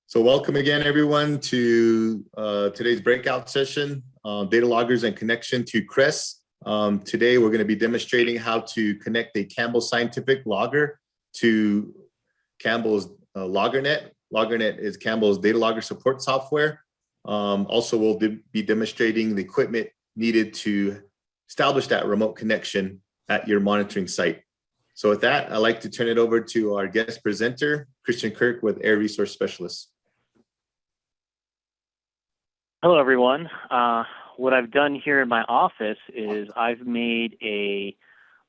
So welcome again, everyone, to today's breakout session, data loggers and connection to CRESS. Today, we're going to be demonstrating how to connect a Campbell scientific logger to Campbell's LoggerNet. LoggerNet is Campbell's data logger support software. Also, we'll be demonstrating the equipment needed to establish that remote connection at your monitoring site. So with that, I'd like to turn it over to our guest presenter, Christian Kirk with Air Resource Specialists. Hello, everyone. What I've done here in my office is I've made a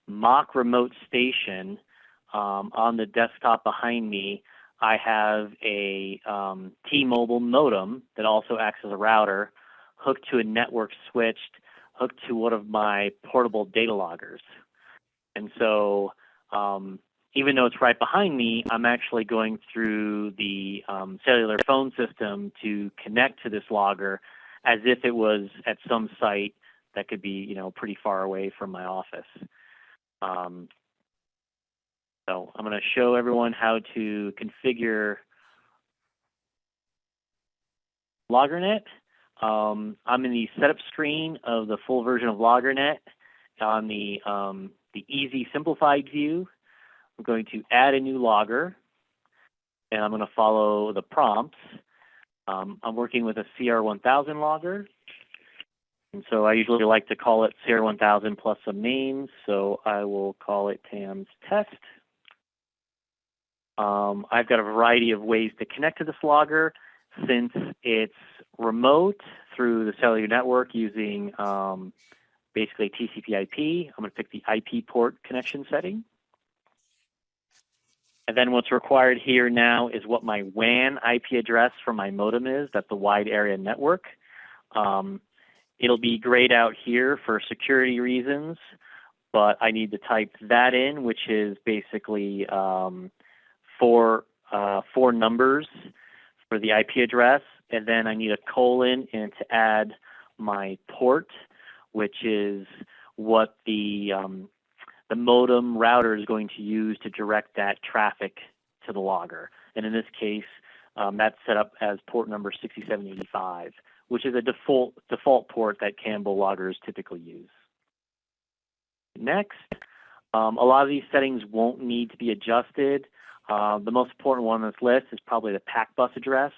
mock remote station on the desktop behind me. I have a T-Mobile modem that also acts as a router, hooked to a network switch, hooked to one of my portable data loggers. And so even though it's right behind me, I'm actually going through the cellular phone system to connect to this logger as if it was at some site that could be, pretty far away from my office. So I'm going to show everyone how to configure LoggerNet. I'm in the setup screen of the full version of LoggerNet on the easy simplified view. I'm going to add a new logger, and I'm going to follow the prompts. I'm working with a CR1000 logger, and so I usually like to call it CR1000 plus some names, so I will call it TAMS test. I've got a variety of ways to connect to this logger. Since it's remote through the cellular network using basically TCP/IP, I'm going to pick the IP port connection setting. And then what's required here now is what my WAN IP address for my modem is. That's the wide area network. It'll be grayed out here for security reasons, but I need to type that in, which is basically four numbers for the IP address. And then I need a colon and to add my port, which is what the modem router is going to use to direct that traffic to the logger. And in this case, that's set up as port number 6785, which is a default port that Campbell loggers typically use. Next, a lot of these settings won't need to be adjusted. The most important one on this list is probably the PAC bus address.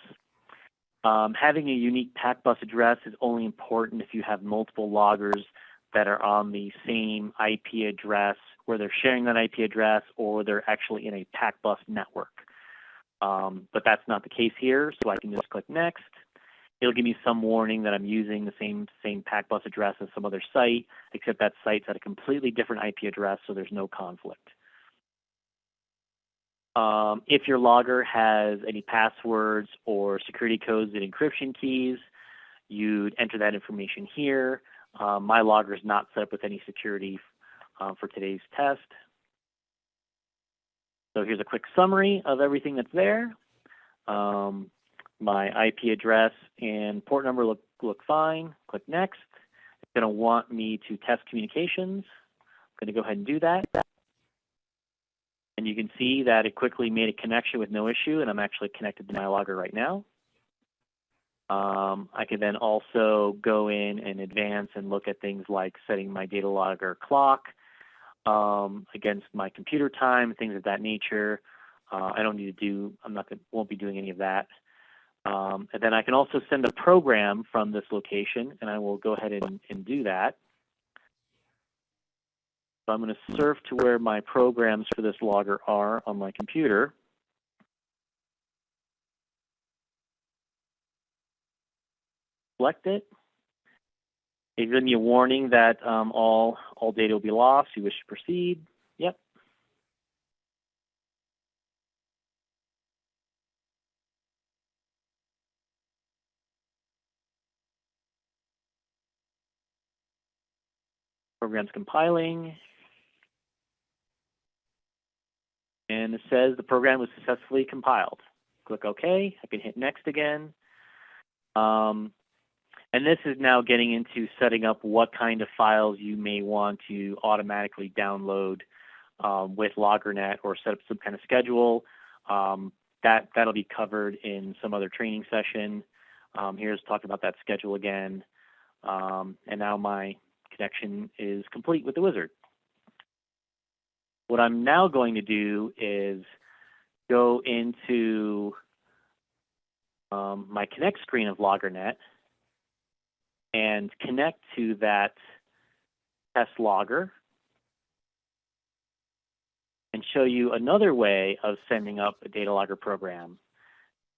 Having a unique PAC bus address is only important if you have multiple loggers that are on the same IP address, where they're sharing that IP address or they're actually in a PAC bus network. But that's not the case here, so I can just click next. It'll give me some warning that I'm using the same PAC bus address as some other site, except that site's at a completely different IP address, so there's no conflict. If your logger has any passwords or security codes and encryption keys, you'd enter that information here. My logger is not set up with any security for today's test. So here's a quick summary of everything that's there. My IP address and port number look fine. Click next. It's going to want me to test communications. I'm going to go ahead and do that. And you can see that it quickly made a connection with no issue, and I'm actually connected to my logger right now. I can then also go in and advance and look at things like setting my data logger clock against my computer time, things of that nature. I don't need to do, won't be doing any of that. And then I can also send a program from this location, and I will go ahead and do that. So I'm going to surf to where my programs for this logger are on my computer. Select it. It gives me a warning that all data will be lost. You wish to proceed? Yep. Program's compiling. And it says the program was successfully compiled. Click OK. I can hit next again. And this is now getting into setting up what kind of files you may want to automatically download with LoggerNet, or set up some kind of schedule. that'll be covered in some other training session. Here's talking about that schedule again. And now my connection is complete with the wizard. What I'm now going to do is go into my connect screen of LoggerNet and connect to that test logger and show you another way of sending up a Datalogger program.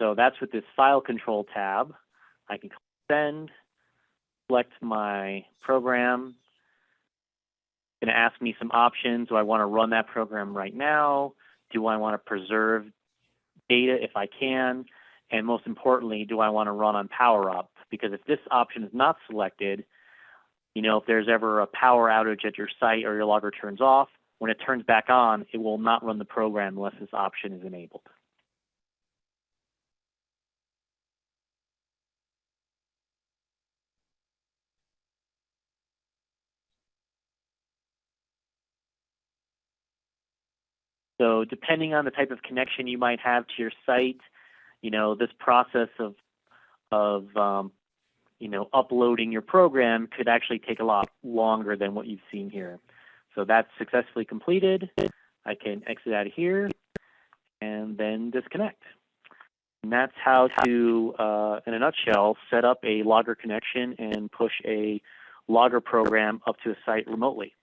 So that's with this file control tab. I can send, select my program. It's going to ask me some options. Do I want to run that program right now? Do I want to preserve data if I can? And most importantly, do I want to run on power up? Because if this option is not selected, you know, if there's ever a power outage at your site or your logger turns off, when it turns back on, it will not run the program unless this option is enabled. So depending on the type of connection you might have to your site, you know, this process of you know, uploading your program could actually take a lot longer than what you've seen here. So that's successfully completed. I can exit out of here and then disconnect. And that's how to, in a nutshell, set up a logger connection and push a logger program up to a site remotely.